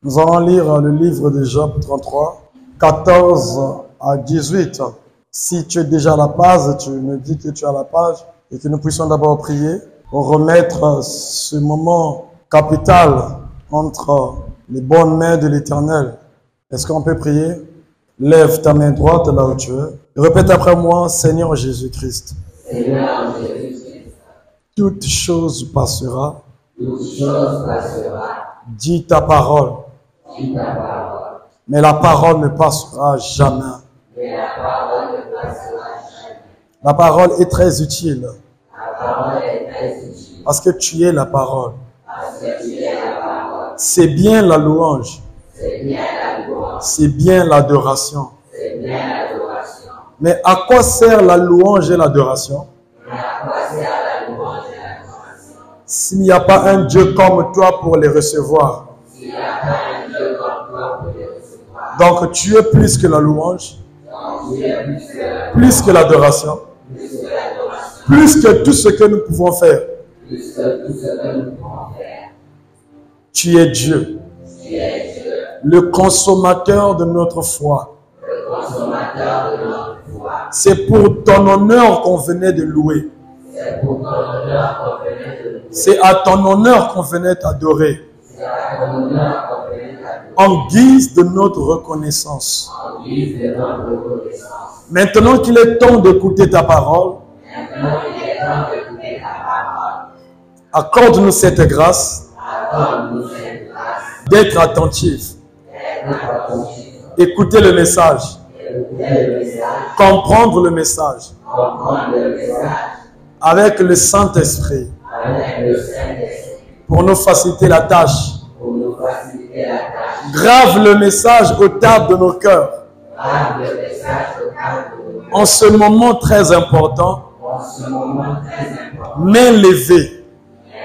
Nous allons lire le livre de Job 33, 14 à 18. Si tu es déjà à la page, tu me dis que tu es à la page et que nous puissions d'abord prier pour remettre ce moment capital entre les bonnes mains de l'Éternel. Est-ce qu'on peut prier? Lève ta main droite là où tu es. Répète après moi, Seigneur Jésus-Christ. Seigneur Jésus-Christ. Toute chose passera. Toute chose passera. Dis ta parole. Dis ta parole. Mais la parole ne passera jamais. Mais la parole ne passera jamais. La parole est très utile. La parole est très utile. Parce que tu es la parole. Parce que tu es la parole. C'est bien la louange. C'est bien la louange. C'est bien l'adoration. C'est bien l'adoration. Mais à quoi sert la louange et l'adoration? Mais à quoi sert la louange et l'adoration? S'il n'y a pas un Dieu comme toi pour les recevoir. S'il n'y a pas un Dieu comme toi pour les recevoir. Donc tu es plus que la louange. Donc tu es Plus que l'adoration. plus que l'adoration. Plus que tout ce que nous pouvons faire. Plus que tout ce que nous pouvons faire. Tu es Dieu. Tu es Dieu. Le consommateur de notre foi. Le consommateur de notre foi. C'est pour ton honneur qu'on venait de louer. C'est pour ton honneur qu'on venait de louer. C'est à ton honneur qu'on venait t'adorer. C'est à ton honneur qu'on venait t'adorer. En guise de notre reconnaissance. En guise de notre reconnaissance. Maintenant qu'il est temps d'écouter ta parole, Maintenant, il est temps d'écouter ta parole. accorde-nous cette grâce Accorde-nous cette grâce d'être attentif, d'être attentif. écouter le message, Écouter le message. comprendre le message Comprendre le message. avec le Saint-Esprit Avec le Saint-Esprit. pour nous faciliter la tâche. Pour nous faciliter la tâche. Grave le message aux tables de nos cœurs. Grave le message au cœur de nous. En ce moment très important, En ce moment très important. main levée,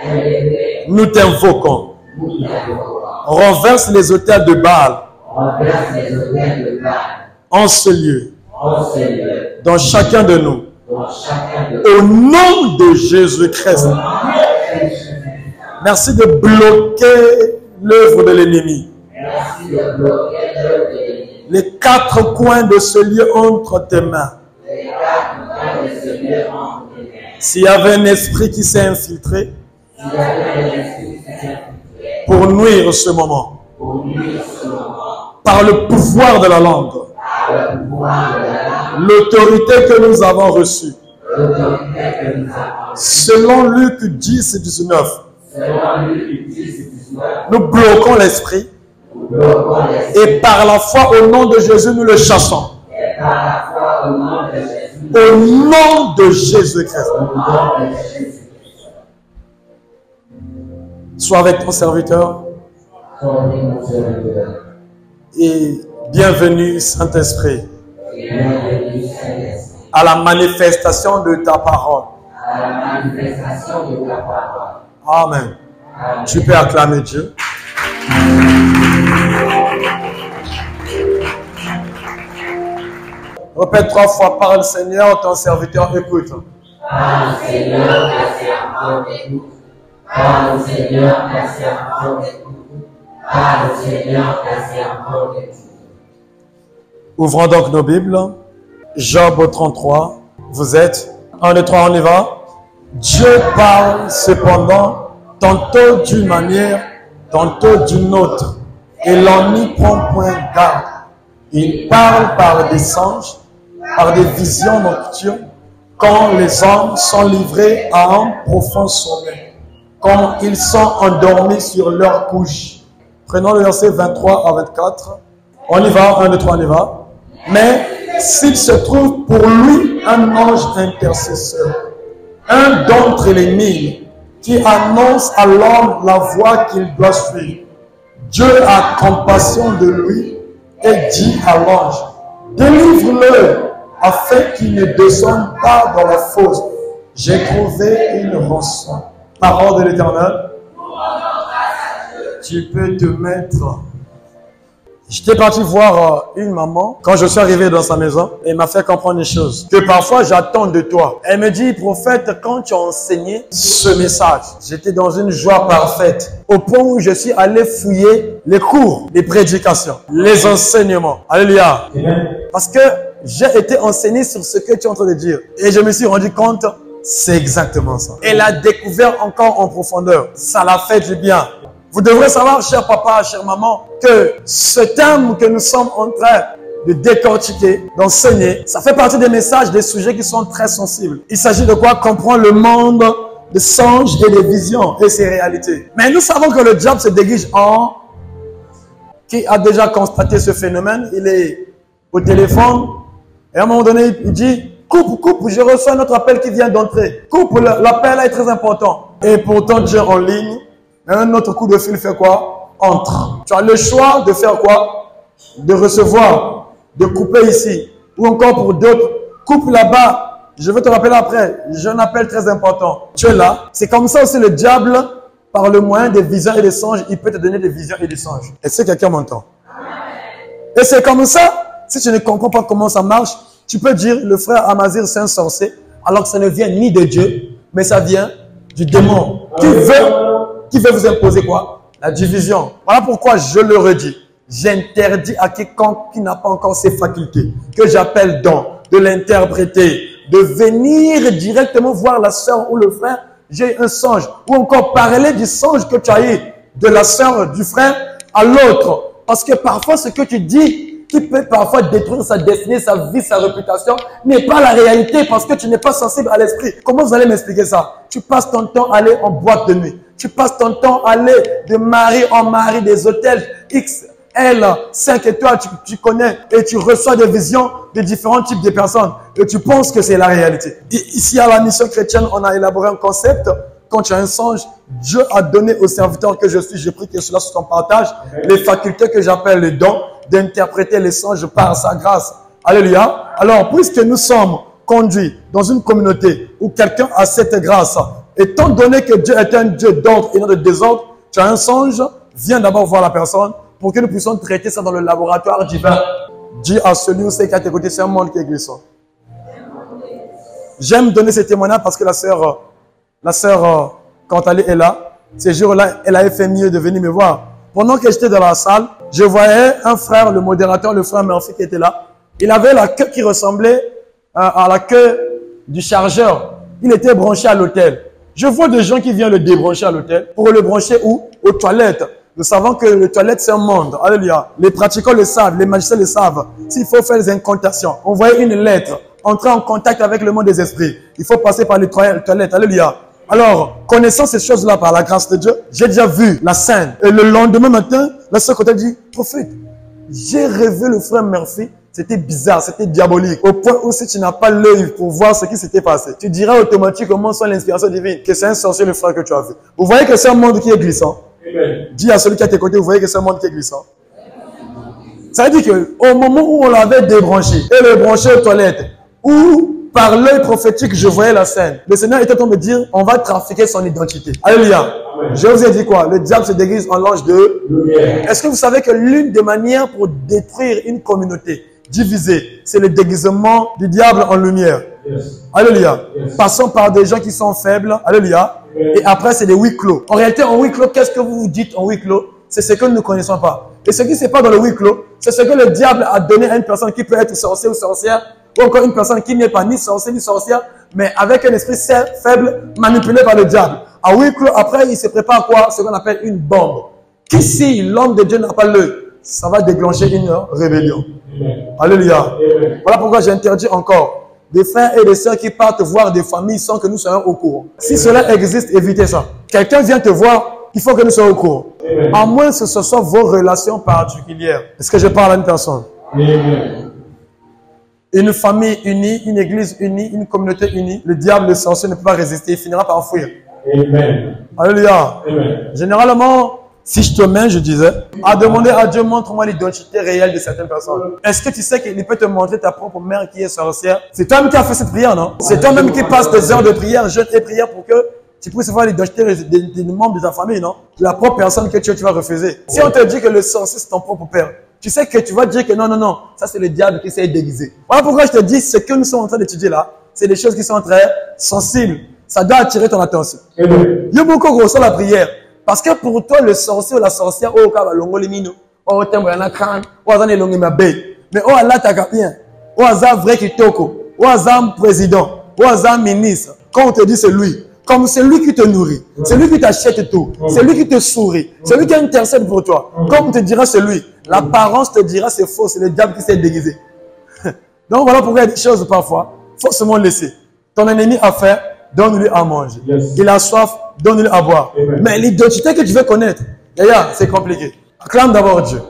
Élevé. nous t'invoquons. Nous t'invoquons. Renverse les autels de Baal Renverse les autels de Baal. en ce lieu, En ce lieu. dans chacun de nous. Dans chacun de nous. Au nom de Jésus-Christ. Merci de bloquer l'œuvre de l'ennemi. Merci de bloquer l'œuvre de l'ennemi. Les quatre coins de ce lieu entre tes mains. Les quatre coins de ce lieu entre tes mains. S'il y avait un esprit qui s'est infiltré S'il y avait un esprit qui s'est infiltré pour nuire ce moment, pour nuire ce moment, par le pouvoir de la langue, par le pouvoir de la langue, l'autorité que nous avons reçue, l'autorité que nous avons, selon Luc 10 et 19, selon Luc 10 et 19, nous bloquons l'esprit nous bloquons l'esprit et par la foi au nom de Jésus, nous le chassons. et par la foi au nom de Jésus, Au nom de Jésus-Christ. au nom de Jésus. Sois avec ton serviteur Soyez mon serviteur. et bienvenue Saint-Esprit Bienvenue, Saint-Esprit, à la manifestation de ta parole. à la manifestation de ta parole. Amen. Amen. Tu peux acclamer Dieu. Répète 3 fois, parle Seigneur, ton serviteur écoute. Parle Seigneur, ta servante écoute. Parle Seigneur, ta servante écoute. Parle Seigneur, ta servante écoute. Ouvrons donc nos Bibles. Job 33. Vous êtes 1, 2, 3, on y va. Dieu parle cependant, tantôt d'une manière, tantôt d'une autre. Et l'on n'y prend point garde. Il parle par des songes, par des visions nocturnes, quand les hommes sont livrés à un profond sommeil, quand ils sont endormis sur leur couche. Prenons le verset 23 à 24. On y va, 1, 2, 3, on y va. Mais s'il se trouve pour lui un ange intercesseur, un d'entre les mille, qui annonce à l'homme la voie qu'il doit suivre, Dieu a compassion de lui et dit à l'ange, délivre-le afin qu'il ne descende pas dans la fosse. J'ai trouvé une rançon. Parole de l'Éternel. Tu peux te mettre. J'étais parti voir une maman quand je suis arrivé dans sa maison et elle m'a fait comprendre une chose. Que parfois j'attends de toi. Elle me dit, prophète, quand tu as enseigné ce message, j'étais dans une joie parfaite. Au point où je suis allé fouiller les cours, les prédications, les enseignements. Alléluia. Parce que j'ai été enseigné sur ce que tu es en train de dire. Et je me suis rendu compte, c'est exactement ça. Elle a découvert encore en profondeur. Ça l'a fait du bien. Vous devrez savoir, cher papa, chère maman, que ce thème que nous sommes en train de décortiquer, d'enseigner, ça fait partie des messages, des sujets qui sont très sensibles. Il s'agit de quoi? Comprendre le monde des songes et des visions et ses réalités. Mais nous savons que le diable se déguise en... Qui a déjà constaté ce phénomène? Il est au téléphone et à un moment donné, il dit, coupe, je reçois notre appel qui vient d'entrer. Coupe, l'appel est très important. Et pourtant, Dieu en ligne, un autre coup de fil fait quoi? Entre. Tu as le choix de faire quoi? De recevoir, de couper ici. Ou encore pour d'autres, coupe là-bas. Je vais te rappeler après. J'ai un appel très important. Tu es là. C'est comme ça aussi le diable, par le moyen des visions et des songes, il peut te donner des visions et des songes. Est-ce que quelqu'un m'entend? Et c'est comme ça, si tu ne comprends pas comment ça marche, tu peux dire le frère Amazir c'est un sorcier, alors que ça ne vient ni de Dieu, mais ça vient du démon. Qui veut vous imposer quoi? La division. Voilà pourquoi je le redis. J'interdis à quiconque qui n'a pas encore ces facultés, que j'appelle don, de l'interpréter, de venir directement voir la sœur ou le frère, j'ai un songe, ou encore parler du songe que tu as eu de la sœur, du frère à l'autre. Parce que parfois ce que tu dis, qui peut parfois détruire sa destinée, sa vie, sa réputation, n'est pas la réalité parce que tu n'es pas sensible à l'esprit. Comment vous allez m'expliquer ça? Tu passes ton temps à aller en boîte de nuit. Tu passes ton temps à aller de mari en mari des hôtels X, L, 5 étoiles, tu connais et tu reçois des visions de différents types de personnes et tu penses que c'est la réalité. Et ici à la mission chrétienne, on a élaboré un concept. Quand tu as un songe, Dieu a donné au serviteur que je suis, je prie que cela soit son partage, les facultés que j'appelle les dons, d'interpréter les songes par sa grâce. Alléluia. Alors, puisque nous sommes conduits dans une communauté où quelqu'un a cette grâce, étant donné que Dieu est un Dieu d'ordre et non de désordre, tu as un songe, viens d'abord voir la personne pour que nous puissions traiter ça dans le laboratoire divin. Dis à celui ou celle qui a tes côtés, c'est un monde qui est glissant. J'aime donner ces témoignages parce que la sœur, quand elle est là, ces jours-là, elle avait fait mieux de venir me voir. Pendant que j'étais dans la salle, je voyais un frère, le modérateur, le frère Murphy qui était là. Il avait la queue qui ressemblait à la queue du chargeur. Il était branché à l'hôtel. Je vois des gens qui viennent le débrancher à l'hôtel pour le brancher où? Aux toilettes. Nous savons que les toilettes, c'est un monde. Alléluia. Les pratiquants le savent, les magiciens le savent. S'il faut faire des incantations, envoyer une lettre, entrer en contact avec le monde des esprits, il faut passer par les toilettes. Alléluia. Alors, connaissant ces choses-là par la grâce de Dieu, j'ai déjà vu la scène. Et le lendemain matin, la sœur côté dit, prophète, j'ai rêvé le frère Murphy. C'était bizarre, c'était diabolique. Au point où si tu n'as pas l'œil pour voir ce qui s'était passé, tu diras automatiquement sans l'inspiration divine que c'est un sorcier le frère que tu as vu. Vous voyez que c'est un monde qui est glissant. Amen. Dis à celui qui est à tes côtés, vous voyez que c'est un monde qui est glissant. Ça veut dire qu'au moment où on l'avait débranché et le branché aux toilettes, où par l'œil prophétique, je voyais la scène. Le Seigneur était en train de me dire, on va trafiquer son identité. Alléluia. Amen. Je vous ai dit quoi? Le diable se déguise en l'ange de lumière. Est-ce que vous savez que l'une des manières pour détruire une communauté divisée, c'est le déguisement du diable en lumière? Yes. Alléluia. Yes. Passons par des gens qui sont faibles. Alléluia. Yes. Et après, c'est des huis clos. En réalité, en huis clos, qu'est-ce que vous vous dites en huis clos? C'est ce que nous ne connaissons pas. Et ce qui ne se passe dans le huis clos, c'est ce que le diable a donné à une personne qui peut être sorcier ou sorcière, ou encore une personne qui n'est pas ni sorcier ni sorcière, mais avec un esprit faible, manipulé par le diable. À huis clos, après, il se prépare quoi? Ce qu'on appelle une bombe. Qui, si l'homme de Dieu n'a pas l'œil, ça va déclencher une rébellion. Amen. Alléluia. Amen. Voilà pourquoi j'interdis encore des frères et des sœurs qui partent voir des familles sans que nous soyons au courant. Si cela existe, évitez ça. Quelqu'un vient te voir, il faut que nous soyons au courant. Amen. À moins que ce soit vos relations particulières. Est-ce que je parle à une personne? Amen. Une famille unie, une église unie, une communauté unie, le diable, le sorcier ne peut pas résister, il finira par fuir. Amen. Alléluia. Amen. Généralement, si je te mets, je disais, à demander à Dieu, montre-moi l'identité réelle de certaines personnes. Est-ce que tu sais qu'il peut te montrer ta propre mère qui est sorcière? C'est toi-même qui as fait cette prière, non? C'est toi-même qui passes des heures de prière, jeûne et prière pour que tu puisses voir l'identité des membres de ta famille, non? La propre personne que tu vas refuser. Si on te dit que le sorcier c'est ton propre père, tu sais que tu vas dire que non, non, non, ça c'est le diable qui s'est déguisé. Voilà pourquoi je te dis, ce que nous sommes en train d'étudier là, c'est des choses qui sont très sensibles. Ça doit attirer ton attention. Il y a beaucoup gros sur la prière. Parce que pour toi, le sorcier ou la sorcière, oh, longo limino, oh, tembo yana kran, oh, azane longo mabe, mais oh, Allah t'as bien, oh, azan vrai qui toko, oh, azan président, oh, azan ministre. Quand on te dit c'est lui, comme c'est lui qui te nourrit, c'est lui qui t'achète tout, c'est lui qui te sourit, c'est lui qui intercède pour toi. Comme on te dira c'est lui, l'apparence te dira c'est faux, c'est le diable qui s'est déguisé. Donc voilà pourquoi il y a des choses parfois, forcément laisser. Ton ennemi a faim, donne-lui à manger. Il a soif, donne-lui à boire. Mais l'identité que tu veux connaître, d'ailleurs, c'est compliqué. Acclame d'abord Dieu.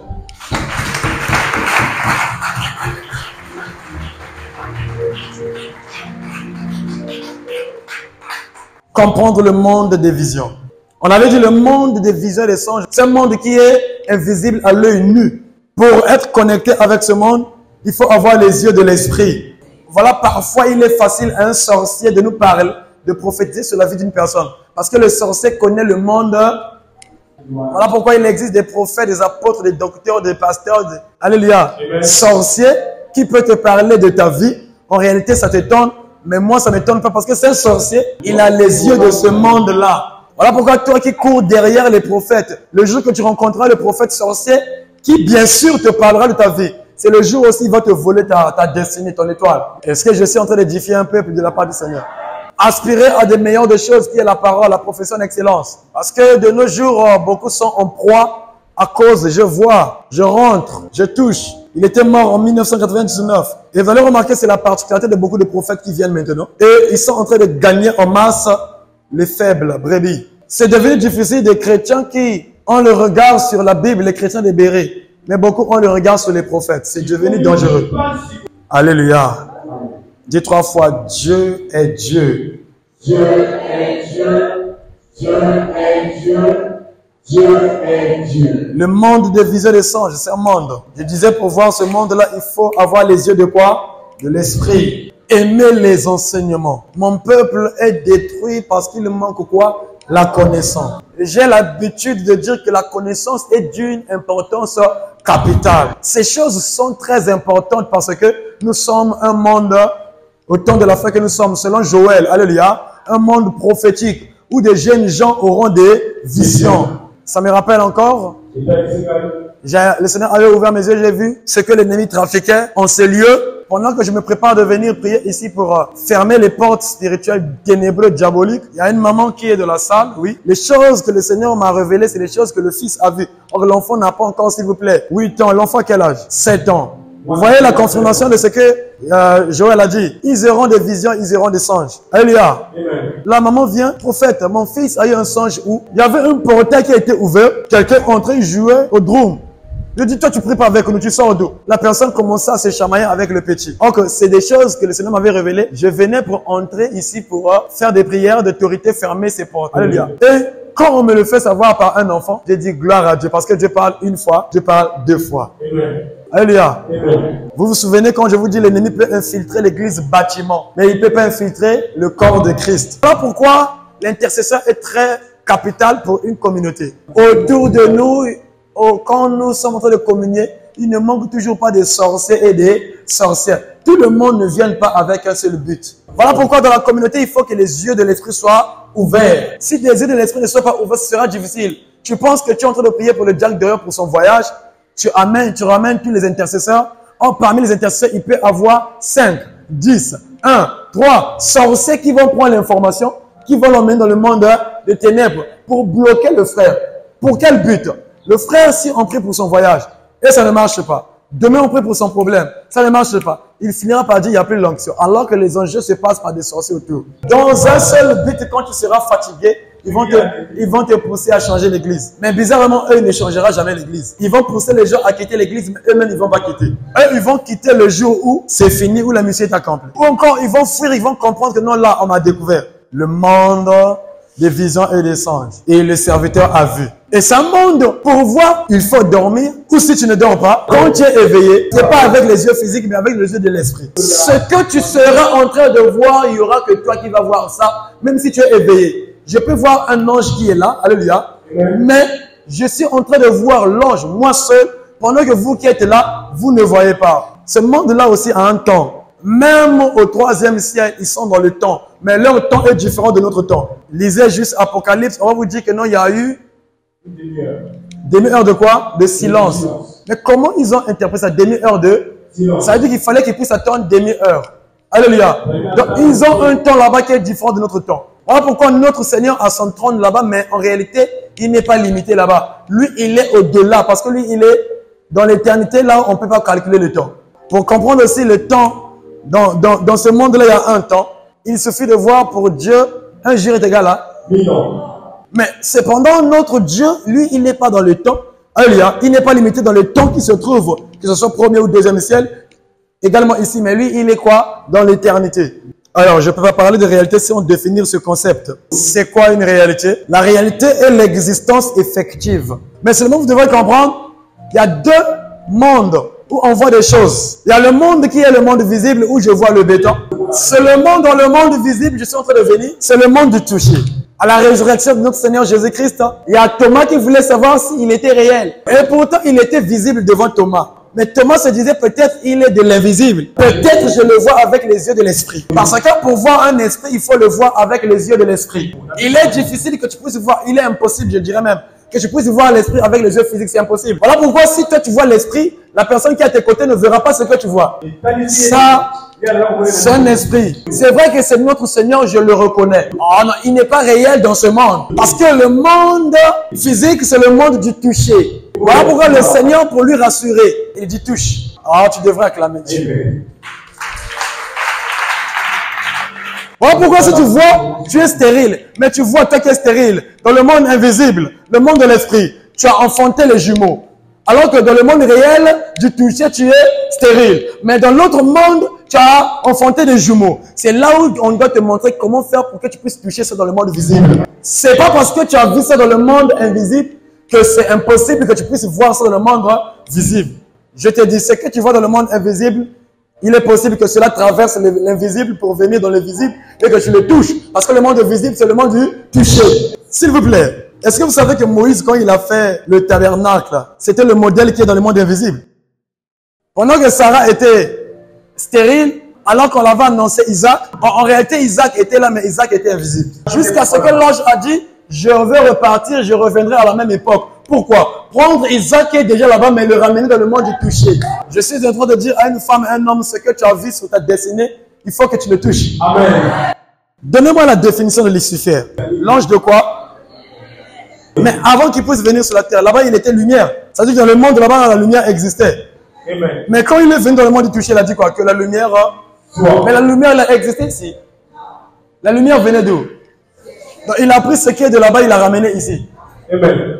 Comprendre le monde des visions. On avait dit le monde des visions et des songes. C'est un monde qui est invisible à l'œil nu. Pour être connecté avec ce monde, il faut avoir les yeux de l'esprit. Voilà, parfois il est facile à un sorcier de nous parler, de prophétiser sur la vie d'une personne. Parce que le sorcier connaît le monde. Voilà pourquoi il existe des prophètes, des apôtres, des docteurs, des pasteurs. Alléluia. Sorcier qui peut te parler de ta vie. En réalité, ça t'étonne. Mais moi, ça ne m'étonne pas parce que c'est un sorcier. Il a les yeux de ce monde-là. Voilà pourquoi toi qui cours derrière les prophètes, le jour que tu rencontreras le prophète sorcier, qui bien sûr te parlera de ta vie, c'est le jour aussi il va te voler ta destinée, ton étoile. Est-ce que je suis en train d'édifier un peuple de la part du Seigneur? Aspirer à des meilleures des choses qui est la parole, la profession d'excellence. Parce que de nos jours, beaucoup sont en proie à cause, je vois, je rentre, je touche. Il était mort en 1999. Et vous allez remarquer, c'est la particularité de beaucoup de prophètes qui viennent maintenant. Et ils sont en train de gagner en masse les faibles brebis. C'est devenu difficile des chrétiens qui ont le regard sur la Bible, les chrétiens des bérets. Mais beaucoup ont le regard sur les prophètes. C'est devenu dangereux. Alléluia. Dis 3 fois, Dieu est Dieu. Dieu est Dieu. Dieu est Dieu. Dieu est Dieu. Le monde des visions des songes, c'est un monde. Je disais, pour voir ce monde-là, il faut avoir les yeux de quoi? De l'esprit. Aimer les enseignements. Mon peuple est détruit parce qu'il manque quoi? La connaissance. J'ai l'habitude de dire que la connaissance est d'une importance capitale. Ces choses sont très importantes parce que nous sommes un monde, au temps de la fin que nous sommes, selon Joël, alléluia, un monde prophétique où des jeunes gens auront des visions. Ça me rappelle encore, le Seigneur avait ouvert mes yeux, j'ai vu ce que l'ennemi trafiquait en ces lieux. Pendant que je me prépare de venir prier ici pour fermer les portes spirituelles ténébreuses, diaboliques, il y a une maman qui est de la salle, oui. Les choses que le Seigneur m'a révélées, c'est les choses que le fils a vues. Or, l'enfant n'a pas encore, s'il vous plaît, 8 ans. L'enfant a quel âge? 7 ans. Vous voyez la confirmation de ce que Joël a dit. Ils auront des visions, ils auront des songes. Alléluia. La maman vient, prophète, mon fils a eu un songe où il y avait un portail qui a été ouvert, quelqu'un entrait, il jouait au drum. Je dis, toi, tu pries pas avec nous, tu sors d'où? La personne commençait à se chamailler avec le petit. Donc, c'est des choses que le Seigneur m'avait révélées. Je venais pour entrer ici pour faire des prières d'autorité, fermer ces portes. Alléluia. Et quand on me le fait savoir par un enfant, j'ai dit gloire à Dieu parce que Dieu parle une fois, Dieu parle 2 fois. Amen. Alléluia. Amen. Vous vous souvenez quand je vous dis l'ennemi peut infiltrer l'église bâtiment, mais il ne peut pas infiltrer le corps de Christ. Voilà pourquoi l'intercesseur est très capital pour une communauté. Autour de nous, quand nous sommes en train de communier, il ne manque toujours pas des sorciers et des sorcières. Tout le monde ne vient pas avec un seul but. Voilà pourquoi dans la communauté, il faut que les yeux de l'esprit soient ouverts. Si les yeux de l'esprit ne sont pas ouverts, ce sera difficile. Tu penses que tu es en train de prier pour le diable dehors pour son voyage, tu ramènes tous les intercesseurs. Or, parmi les intercesseurs, il peut y avoir 5, 10, 1, 3 sorciers qui vont prendre l'information, qui vont l'emmener dans le monde des ténèbres pour bloquer le frère. Pour quel but? Le frère, si on prie pour son voyage, et ça ne marche pas. Demain, on prie pour son problème, ça ne marche pas. Il finira par dire, il n'y a plus l'onction. Alors que les enjeux se passent par des sorciers autour. Dans un seul but, quand tu seras fatigué, ils vont te pousser à changer l'église. Mais bizarrement, eux, ils ne changeront jamais l'église. Ils vont pousser les gens à quitter l'église, mais eux-mêmes, ils ne vont pas quitter. Eux, ils vont quitter le jour où c'est fini, où la mission est accomplie. Ou encore, ils vont fuir, ils vont comprendre que non, là, on m'a découvert. Le monde des visions et des songes. Et le serviteur a vu. Et ce monde, pour voir, il faut dormir. Ou si tu ne dors pas, quand tu es éveillé, ce n'est pas avec les yeux physiques, mais avec les yeux de l'esprit. Ce que tu seras en train de voir, il n'y aura que toi qui vas voir ça, même si tu es éveillé. Je peux voir un ange qui est là, alléluia, mais je suis en train de voir l'ange, moi seul, pendant que vous qui êtes là, vous ne voyez pas. Ce monde-là aussi a un temps. Même au 3e siècle, ils sont dans le temps. Mais leur temps est différent de notre temps. Lisez juste Apocalypse, on va vous dire que non, il y a eu demi-heure de quoi? De silence. Mais comment ils ont interprété ça? Demi-heure de silence. Ça veut dire qu'il fallait qu'ils puissent attendre demi-heure. Alléluia. Donc, ils ont un temps là-bas qui est différent de notre temps. Voilà pourquoi notre Seigneur a son trône là-bas, mais en réalité, il n'est pas limité là-bas. Lui, il est au-delà, parce que lui, il est dans l'éternité, là où on ne peut pas calculer le temps. Pour comprendre aussi le temps, dans ce monde-là, il y a un temps. Il suffit de voir pour Dieu, un jour est égal à 1000 ans. Mais cependant, notre Dieu, lui, il n'est pas dans le temps. Alléluia. Il n'est pas limité dans le temps qui se trouve, que ce soit 1er ou 2e ciel, également ici. Mais lui, il est quoi? Dans l'éternité. Alors, je ne peux pas parler de réalité si on définit ce concept. C'est quoi une réalité? La réalité est l'existence effective. Mais seulement, vous devrez comprendre, il y a deux mondes où on voit des choses. Il y a le monde qui est le monde visible où je vois le béton. C'est le monde dans le monde visible, je suis en train de venir, c'est le monde du toucher. À la résurrection de notre Seigneur Jésus-Christ, il y a Thomas qui voulait savoir s'il était réel. Et pourtant, il était visible devant Thomas. Mais Thomas se disait peut-être il est de l'invisible. Peut-être je le vois avec les yeux de l'esprit. Parce que pour voir un esprit, il faut le voir avec les yeux de l'esprit. Il est difficile que tu puisses voir, il est impossible, je dirais même, que tu puisses voir l'esprit avec les yeux physiques, c'est impossible. Voilà pourquoi si toi tu vois l'esprit, la personne qui est à tes côtés ne verra pas ce que tu vois. Ça, c'est un esprit. C'est vrai que c'est notre Seigneur, je le reconnais. Oh non, il n'est pas réel dans ce monde. Parce que le monde physique, c'est le monde du toucher. Voilà pourquoi le Seigneur, pour lui rassurer, il dit touche. Ah, tu devrais acclamer Dieu. Voilà pourquoi si tu vois, tu es stérile. Mais tu vois toi qui es stérile. Dans le monde invisible, le monde de l'esprit, tu as enfanté les jumeaux. Alors que dans le monde réel, du toucher, tu es stérile. Mais dans l'autre monde, tu as enfanté des jumeaux. C'est là où on doit te montrer comment faire pour que tu puisses toucher ça dans le monde visible. C'est pas parce que tu as vu ça dans le monde invisible que c'est impossible que tu puisses voir ça dans le monde visible. Je te dis, ce que tu vois dans le monde invisible, il est possible que cela traverse l'invisible pour venir dans le visible et que tu le touches. Parce que le monde visible, c'est le monde du toucher. S'il vous plaît, est-ce que vous savez que Moïse, quand il a fait le tabernacle, c'était le modèle qui est dans le monde invisible? Pendant que Sarah était stérile, alors qu'on l'avait annoncé Isaac, en réalité Isaac était là, mais Isaac était invisible. Jusqu'à ce que l'ange a dit, je vais repartir, je reviendrai à la même époque. Pourquoi? Prendre Isaac qui est déjà là-bas, mais le ramener dans le monde du toucher. Je suis en train de dire à une femme, à un homme, ce que tu as vu sur ta destinée, il faut que tu le touches. Amen. Donnez-moi la définition de Lucifer. L'ange de quoi? Mais avant qu'il puisse venir sur la terre, là-bas il était lumière. Ça veut dire que dans le monde là-bas, la lumière existait. Amen. Mais quand il est venu dans le monde du toucher, il a dit quoi? Que la lumière... Mais la lumière, elle a existé ici. La lumière venait d'où? Donc, il a pris ce qui est de là-bas, il l'a ramené ici. Amen.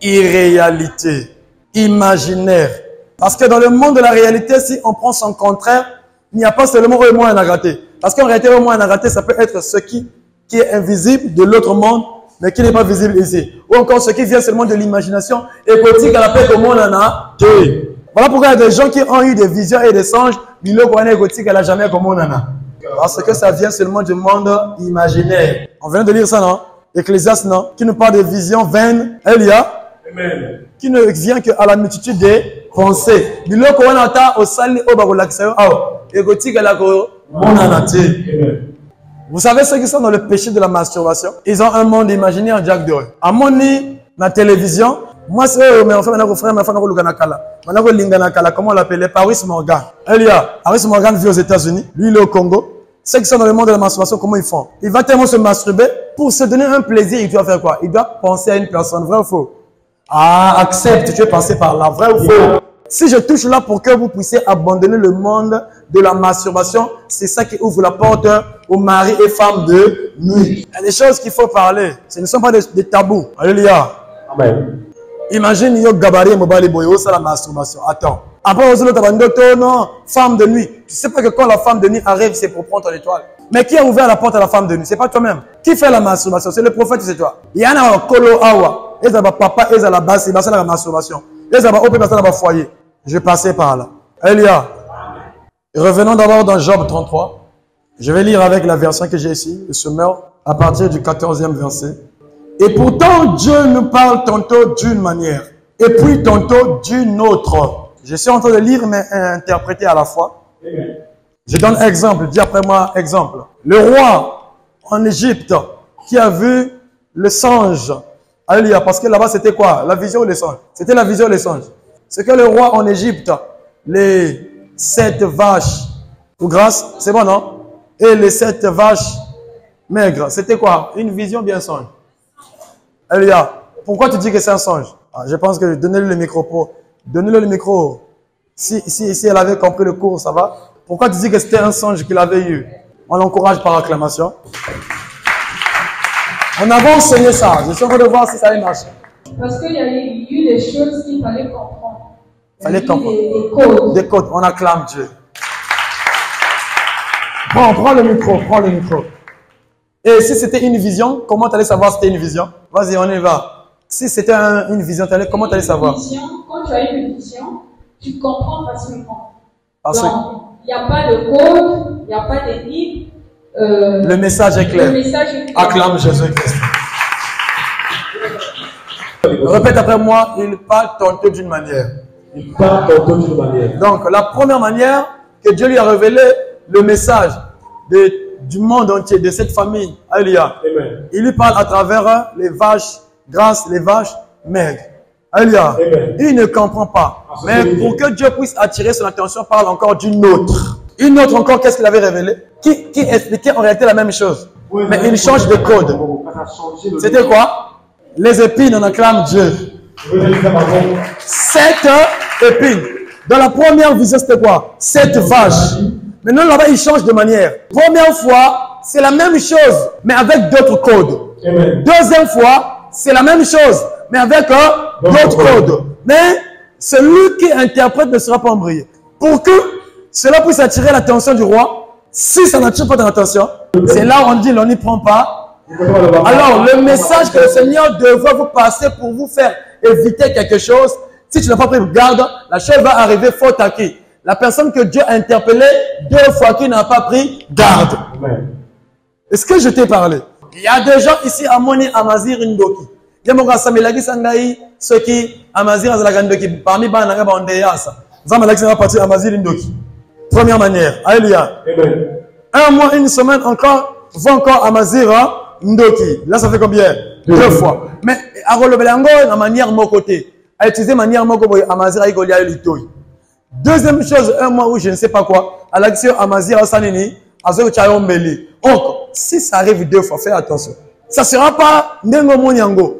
Irréalité, imaginaire. Parce que dans le monde de la réalité, si on prend son contraire, il n'y a pas seulement au moins un raté. Parce qu'en réalité, au moins un raté, ça peut être ce qui est invisible de l'autre monde, mais qui n'est pas visible ici. Ou encore ce qui vient seulement de l'imagination égotique à la paix au monde en a deux. Voilà pourquoi il y a des gens qui ont eu des visions et des songes, mais le coin égotique, elle n'a jamais comme on en a. Parce que ça vient seulement du monde imaginaire. On vient de lire ça, non? Ecclésiaste, non? Qui nous parle de visions vaines. Elia. Amen. Qui ne vient qu'à la multitude des pensées. Biloko wanata osali obakolakisa égotique à la Vous savez ceux qui sont dans le péché de la masturbation? Ils ont un monde imaginaire, Jack Doré. À mon nid, la télévision, moi c'est mes enfants, maintenant frère, mes enfants, comment on l'appelait? Paris Morgan. Elia, Paris Morgan vit aux États-Unis. Lui, il est au Congo. Ceux qui sont dans le monde de la masturbation, comment ils font? Il va tellement se masturber pour se donner un plaisir. Il doit faire quoi? Il doit penser à une personne, vrai ou faux? Ah, accepte, tu es passé par là, vrai ou faux? Si je touche là pour que vous puissiez abandonner le monde de la masturbation, c'est ça qui ouvre la porte aux maris et femmes de nuit. Il y a des choses qu'il faut parler. Ce ne sont pas des tabous. Alléluia. Amen. Imagine, il y a gabarit mobile boyo, ça la masturbation. Attends. Après, on se non, femme de nuit. Tu sais pas que quand la femme de nuit arrive, c'est pour prendre ton étoile. Mais qui a ouvert la porte à la femme de nuit? C'est pas toi-même. Qui fait la masturbation? C'est le prophète, c'est toi. Il y en a un kolo awa. Et ça va papa, et ça la base, c'est la masturbation. Et ça va open, ça va foyer. Je passais par là. Elia. Revenons d'abord dans Job 33. Je vais lire avec la version que j'ai ici, le sommaire, à partir du 14e verset. Et pourtant, Dieu nous parle tantôt d'une manière et puis tantôt d'une autre. Je suis en train de lire mais interpréter à la fois. Amen. Je donne exemple, dis après moi exemple. Le roi en Égypte qui a vu le singe. Alléluia, parce que là-bas c'était quoi? La vision ou le songe? C'était la vision ou le songe. C'est que le roi en Égypte, les 7 vaches ou grasses, c'est bon non? Et les 7 vaches maigres, c'était quoi? Une vision bien songe. Alléluia, pourquoi tu dis que c'est un songe? Je pense que donnez-lui le micro pour... Donnez-lui le micro. Si elle avait compris le cours, ça va? Pourquoi tu dis que c'était un songe qu'il avait eu? On l'encourage par acclamation. On avait enseigné ça. Je suis en train de voir si ça allait marcher. Parce qu'il y a eu des choses qu'il fallait comprendre. Il fallait comprendre. Des codes. Des codes. On acclame Dieu. Bon, prends le micro. Prends le micro. Et si c'était une vision, comment tu allais savoir si c'était une vision? Vas-y, on y va. Si c'était une vision, comment tu allais savoir? Quand tu as une vision, tu comprends facilement. Parce que il n'y a pas de code, il n'y a pas d'énigme. le message est clair. Le message est clair. Acclame Jésus-Christ. Répète après moi, il parle tantôt d'une manière. Il parle tantôt d'une manière. Donc, la première manière que Dieu lui a révélé le message du monde entier, de cette famille, alléluia. Amen. Il lui parle à travers les vaches grasses, les vaches maigres. Alléluia. Amen. Il ne comprend pas. Mais pour que Dieu puisse attirer son attention, parle encore d'une autre. Une autre encore, qu'est-ce qu'il avait révélé? Qui expliquait en réalité la même chose. Oui, mais il change de code. C'était quoi? Les épines, on acclame Dieu. 7 épines. Dans la première vision, c'était quoi? 7 vaches. Maintenant, là-bas, il change de manière. Première fois, c'est la même chose, mais avec d'autres codes. Amen. Deuxième fois, c'est la même chose, mais avec d'autres codes. Mais celui qui interprète ne sera pas embrouillé. Pour que cela puisse attirer l'attention du roi, si ça n'attire pas ton attention, c'est là où on dit l'on n'y prend pas. Alors, le message que le Seigneur devrait vous passer pour vous faire éviter quelque chose, si tu n'as pas pris garde, la chose va arriver faute à qui? La personne que Dieu a interpellée 2 fois qui n'a pas pris garde. Est-ce que je t'ai parlé? Il y a des gens ici à Moni, Amazir, Ndoki. Il y a des gens qui ceux qui Amazir, Ndoki. Parmi les gens qui ont des Ndoki. Première manière. Alléluia. Un mois, une semaine encore, va encore Amazir, Ndoki. Là, ça fait combien? 2 fois. Mais à Rolobelango, la manière mon côté. À utiliser manière mon côté, Amazir, Igolia, Litoy. Deuxième chose, un mois où je ne sais pas quoi, à l'action Amazir, Sanini, Azo Chayombeli. Donc, si ça arrive 2 fois, fais attention. Ça ne sera pas Nengo Monyango.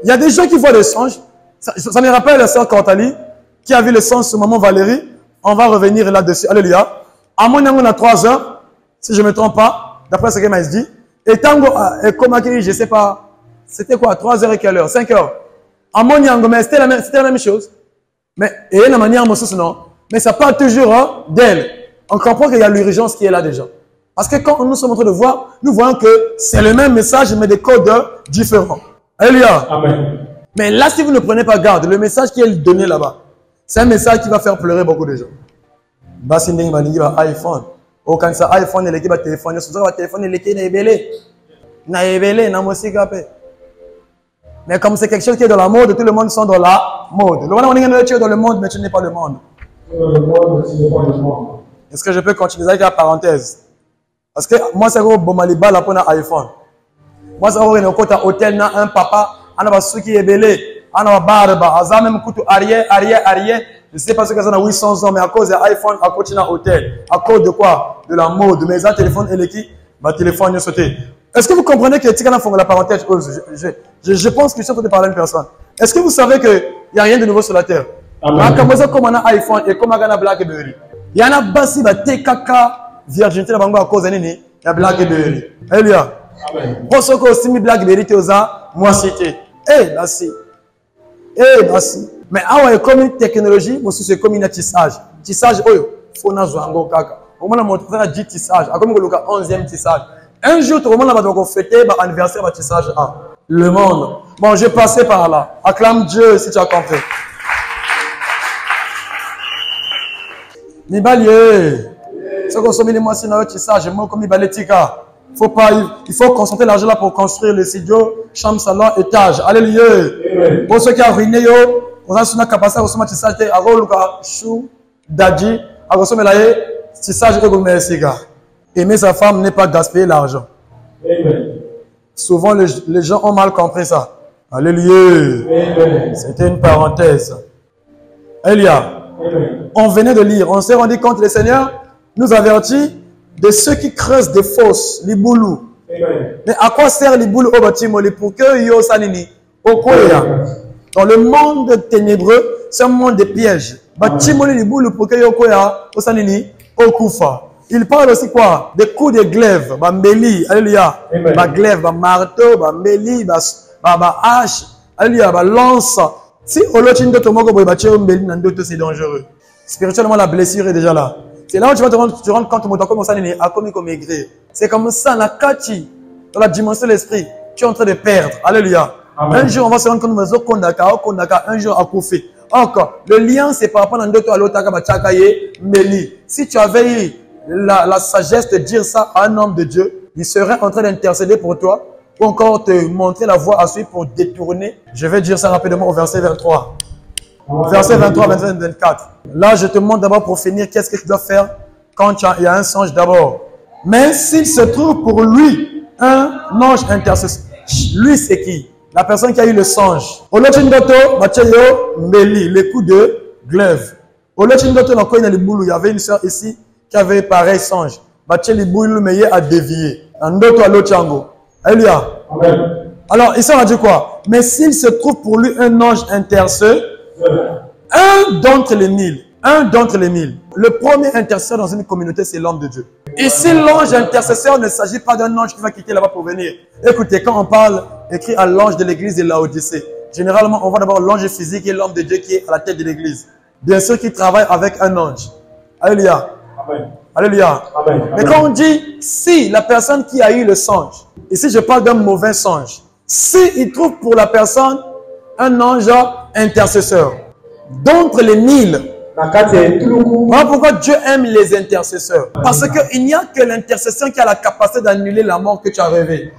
Il y a des gens qui voient les songes. Ça me rappelle la sœur Cortali, qui a vu le songe sur maman Valérie. On va revenir là-dessus. Alléluia. À Monyango, on a 3 heures, si je ne me trompe pas, d'après ce qu'elle m'a dit. Et Tango, comme je ne sais pas, c'était quoi, 3 heures et quelle heure? 5 heures. À Monyango, mais c'était la même chose. Mais, et la manière, non. Mais ça parle toujours d'elle. On comprend qu'il y a l'urgence qui est là déjà. Parce que quand nous sommes en train de voir, nous voyons que c'est le même message, mais des codes différents. Alléluia. Amen. Mais là, si vous ne prenez pas garde, le message qui est donné là-bas, c'est un message qui va faire pleurer beaucoup de gens. Basinding Maningi va iPhone. Au quand ça iPhone, il est téléphone. Si vous téléphone, il est nebelé. Na ebelé, na mosigapé. Mais comme c'est quelque chose qui est dans la mode, tout le monde sont dans la mode. Tu es dans le monde, mais tu n'es pas le monde. Est-ce que je peux continuer avec la parenthèse? Parce que moi, c'est bon Maliba là pour un iPhone. Moi, c'est un hôtel, na un papa, on a un qui est belé, on a un barbe, on a même couteau arrière. Je ne sais pas ce que ça a 800 ans, mais à cause de l'iPhone, à cause d'un hôtel. À cause de quoi? De la mode. Mais un téléphone, elle est qui? Ma téléphone est sauté. Est-ce que vous comprenez que Tikana font la parenthèse? Je pense que je suis en train de parler à une personne. Est-ce que vous savez qu'il n'y a rien de nouveau sur la terre? Comme on a iPhone et comme on a BlackBerry. Il y en a bassi, TKK, virginité, à cause de il y a BlackBerry. Alléluia. Pour ceux qui ont aussi mis BlackBerry, moi c'était. Bassi. Bassi. Mais comme une technologie, c'est comme un tissage. Tissage, il faut que kaka. On a montré 10 tissages. Comme le 11e tissage. Un jour, tout le monde va fêter l'anniversaire de tissage 1. Le monde. Bon, je passais par là. Acclame Dieu si tu as compris. Nibalié. Ce qu'on somme les mois, c'est un tissage. Moi, comme Nibaletika. Il faut concentrer l'argent là pour construire le studio, chambre, salon, étage. Alléluia. Pour ceux qui ont ruiné, On a une capacité à consommer tissage, à roluka chou, dadji, à consommer la tissage et gomme cigare. Aimer sa femme n'est pas gaspiller l'argent. Souvent, les gens ont mal compris ça. Alléluia. C'était une parenthèse. Elia, on venait de lire, on s'est rendu compte que le Seigneur nous avertit de ceux qui creusent des fosses, les boulous. Mais à quoi sert les boulous au bâtiment? Pour que yo sanini, dans le monde ténébreux, c'est un monde de pièges. Bâtiment les boulous pour que yo koya au sanini, au koufa. Il parle aussi quoi? Des coups de glaive, bah mbeli, alléluia, bah glaive, bah marteau, bah mbeli, bah hache, alléluia, bah lance. Si olochindo tomoko boy bache mbeli nandoto c'est dangereux. Spirituellement la blessure est déjà là. C'est là où tu vas te rendre compte que mon comme ça n'est pas comme maigrir. C'est comme ça la kati dans la dimension de l'esprit, tu es en train de perdre. Alléluia. Un jour on va se rendre compte que kondaka un jour à koufi. Encore, le lien c'est par rapport à nandoto à l'otaka bachakaye mbeli. Si tu avais eu la sagesse de dire ça à un homme de Dieu, il serait en train d'intercéder pour toi, ou encore te montrer la voie à suivre pour détourner. Je vais dire ça rapidement au verset 23. Verset 23, 25, 24. Là, je te montre d'abord pour finir qu'est-ce que tu dois faire quand il y a un songe d'abord. Mais s'il se trouve pour lui un ange intercesseur, lui c'est qui? La personne qui a eu le songe. Olochindoto, Macheyo, Meli, les coups de glaive. Olochindoto, il y avait une soeur ici qui avait pareil songe. Macheyo, le meilleur a dévié. Ndoto à l'Ochango. Alléluia. Alors, ici on a dit quoi? Mais s'il se trouve pour lui un ange intercesseur, un d'entre les mille. Le premier intercesseur dans une communauté, c'est l'homme de Dieu. Ici, l'ange intercesseur ne s'agit pas d'un ange qui va quitter là-bas pour venir. Écoutez, quand on parle, écrit à l'ange de l'église de Laodicée, généralement, on voit d'abord l'ange physique et l'homme de Dieu qui est à la tête de l'église. Bien sûr, qui travaille avec un ange. Alléluia. Amen. Alléluia. Amen. Mais quand on dit, si la personne qui a eu le songe, ici je parle d'un mauvais songe, si il trouve pour la personne un ange intercesseur, d'entre les mille. Voilà pourquoi Dieu aime les intercesseurs. Parce qu'il n'y a que l'intercesseur qui a la capacité d'annuler la mort que tu as rêvé.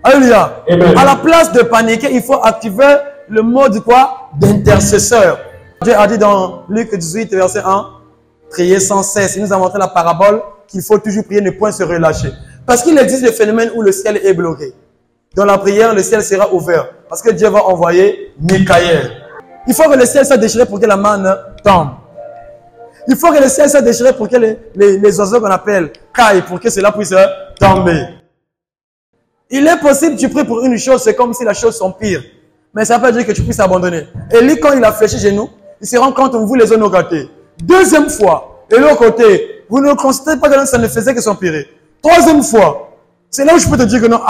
Alléluia. À la place de paniquer, il faut activer le mode quoi? D'intercesseur. Dieu a dit dans Luc 18, verset 1, priez sans cesse. Il nous a montré la parabole qu'il faut toujours prier, ne point se relâcher. Parce qu'il existe le phénomène où le ciel est bloqué. Dans la prière, le ciel sera ouvert. Parce que Dieu va envoyer Michael. Il faut que le ciel soit déchiré pour que la manne tombe. Il faut que le ciel soit déchiré pour que les oiseaux qu'on appelle caillent, pour que cela puisse tomber. Il est possible que tu pries pour une chose, c'est comme si la chose s'empire. Mais ça ne veut pas dire que tu puisses abandonner. Et lui, quand il a fléchi chez nous, il se rend compte que vous les zones gâtés. Deuxième fois, et l'autre côté, vous ne constatez pas que ça ne faisait que s'empirer. Troisième fois, c'est là où je peux te dire que non,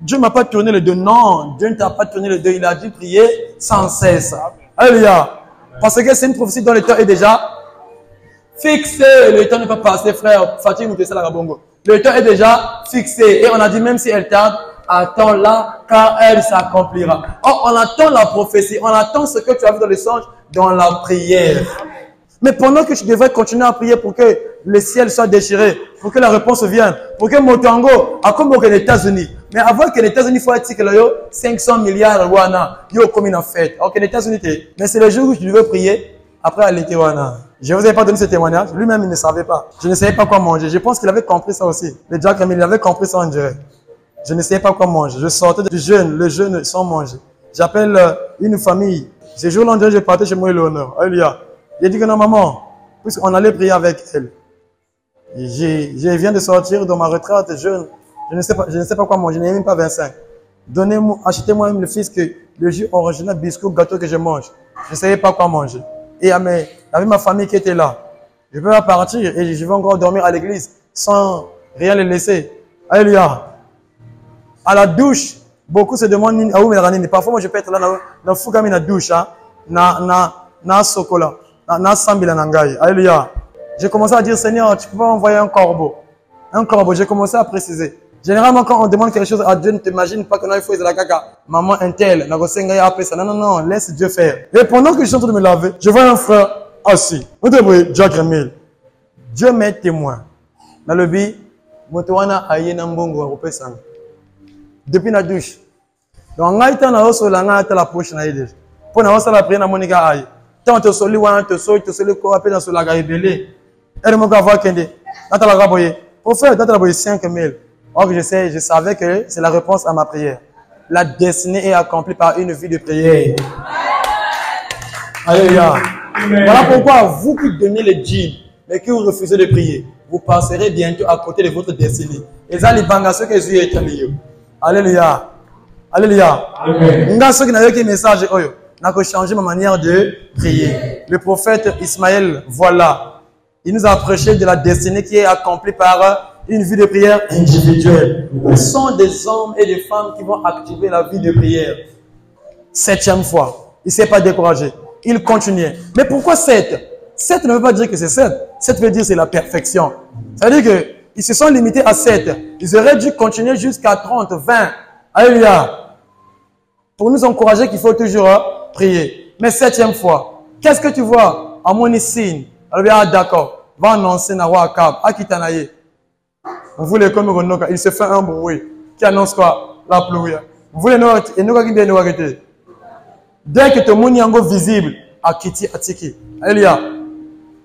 Dieu ne m'a pas tourné le dos. Non, Dieu ne t'a pas tourné le dos. Il a dit prier sans cesse. Alléluia. Parce que c'est une prophétie dont le temps est déjà fixé. Le temps n'est pas passé, frère. Fatih Moutessa Larabongo. Le temps est déjà fixé. Et on a dit, même si elle tarde, attends-la, car elle s'accomplira. Or, on attend la prophétie. On attend ce que tu as vu dans le songe, dans la prière. Mais pendant que tu devrais continuer à prier pour que le ciel soit déchiré, pour que la réponse vienne, pour que Motango, a comme les États-Unis. Mais avant que les États-Unis, il faut dire que 500 milliards wana, yo comme une fête. Ok, les États-Unis, mais c'est le jour où tu devais prier, après aller wana. Je ne vous ai pas donné ce témoignage. Lui-même, il ne savait pas. Je ne savais pas quoi manger. Je pense qu'il avait compris ça aussi. Le Jack Camille, il avait compris ça en direct. Je ne savais pas quoi manger. Je sortais du jeûne, le jeûne sans manger. J'appelle une famille. Ce jour-là, je partais chez moi, Léonore. Alléluia. J'ai dit que non, maman, puisqu'on allait prier avec elle. Je viens de sortir de ma retraite jeune. Je ne sais pas quoi manger. Je n'ai même pas 25. Donnez-moi, achetez-moi même le fils que le jus original, biscuit, gâteau que je mange. Je ne savais pas quoi manger. Et il y avait ma famille qui était là. Je peux pas partir et je vais encore dormir à l'église sans rien les laisser. Alléluia. À la douche, beaucoup se demandent où me parfois moi je peux être là dans Fukami na douche, na sokola. Alléluia. J'ai commencé à dire, Seigneur, tu peux pas envoyer un corbeau. Un corbeau, j'ai commencé à préciser. Généralement, quand on demande quelque chose à Dieu, ne t'imagine pas que non, il faut la caca. Maman, un tel, non, laisse Dieu faire. Et pendant que je suis en train de me laver, je vois un frère assis. Vous devez, Jack Remil. Dieu m'est témoin. Dans le bi, Motowana aye nambongo wa sang. Depuis la douche. Donc, on a été dans la poche na yede. Pour nous, ça la prière dans mon aïe. Tant te soli wana te soli ko appelle dans la rebelle. Elle m'a voir kende. Dans la raboye. Prophète, dans la raboye 5000. Or je savais que c'est la réponse à ma prière. La destinée est accomplie par une vie de prière. Alléluia. Voilà pourquoi vous qui donnez les dîmes, mais qui vous refusez de prier, vous passerez bientôt à côté de votre destinée. Et ça, les bangas, que Jésus est allé. Alléluia. Alléluia. Nga ceux qui n'avaient qu'un message, n'a que changé ma manière de prier. Le prophète Ismaël, voilà. Il nous a prêché de la destinée qui est accomplie par une vie de prière individuelle. Ce sont des hommes et des femmes qui vont activer la vie de prière. 7e fois. Il ne s'est pas découragé. Il continuait. Mais pourquoi 7? 7 ne veut pas dire que c'est 7. 7 veut dire que c'est la perfection. Ça veut dire qu'ils se sont limités à 7. Ils auraient dû continuer jusqu'à 30, 20. Alléluia. Pour nous encourager qu'il faut toujours prier. Mais 7e fois. Qu'est-ce que tu vois? À mon signe. Ah d'accord. Va annoncer na roi Akab. Akitanaye. Vous voulez comme il se fait un bruit. Qui annonce quoi? La pluie. Vous voulez nous arrêter. Dès que ton monde est visible, Akiti Atiki. Alléluia.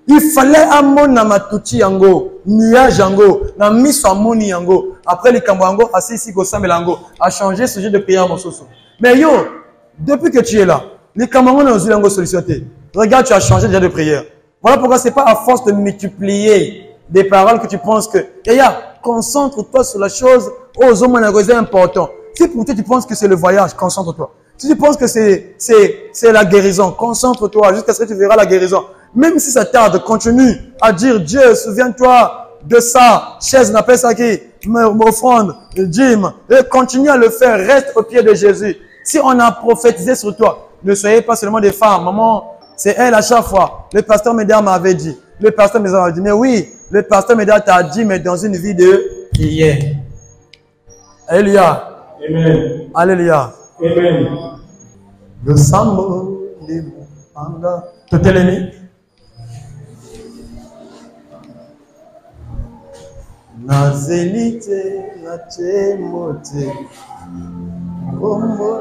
Il fallait un monde na matuti yango, nuage yango, na miso amoni yango. Après les kambango, assis ici go samelango, a changé ce sujet de prière mon soso. Mais yo, depuis que tu es là, les kambango n'ont yango sollicité. Regarde, tu as changé déjà de prière. Voilà pourquoi c'est pas à force de multiplier des paroles que tu penses que, concentre-toi sur la chose, aux hommes important. Si pour toi tu penses que c'est le voyage, concentre-toi. Si tu penses que c'est la guérison, concentre-toi jusqu'à ce que tu verras la guérison. Même si ça tarde, continue à dire Dieu, souviens-toi de ça. Chaise, on appelle ça qui? M'offrande, Jim. Et continue à le faire. Reste au pied de Jésus. Si on a prophétisé sur toi, ne soyez pas seulement des femmes. Maman, c'est elle à chaque fois. Le pasteur Médard m'avait dit. Le pasteur Médard m'a dit. Mais oui, le pasteur Médard t'a dit, mais dans une vie de prière. Alléluia. Amen. Alléluia. Amen. Le sambo, les manga. Tout est l'ennemi. Nazelite, na temote. Kombo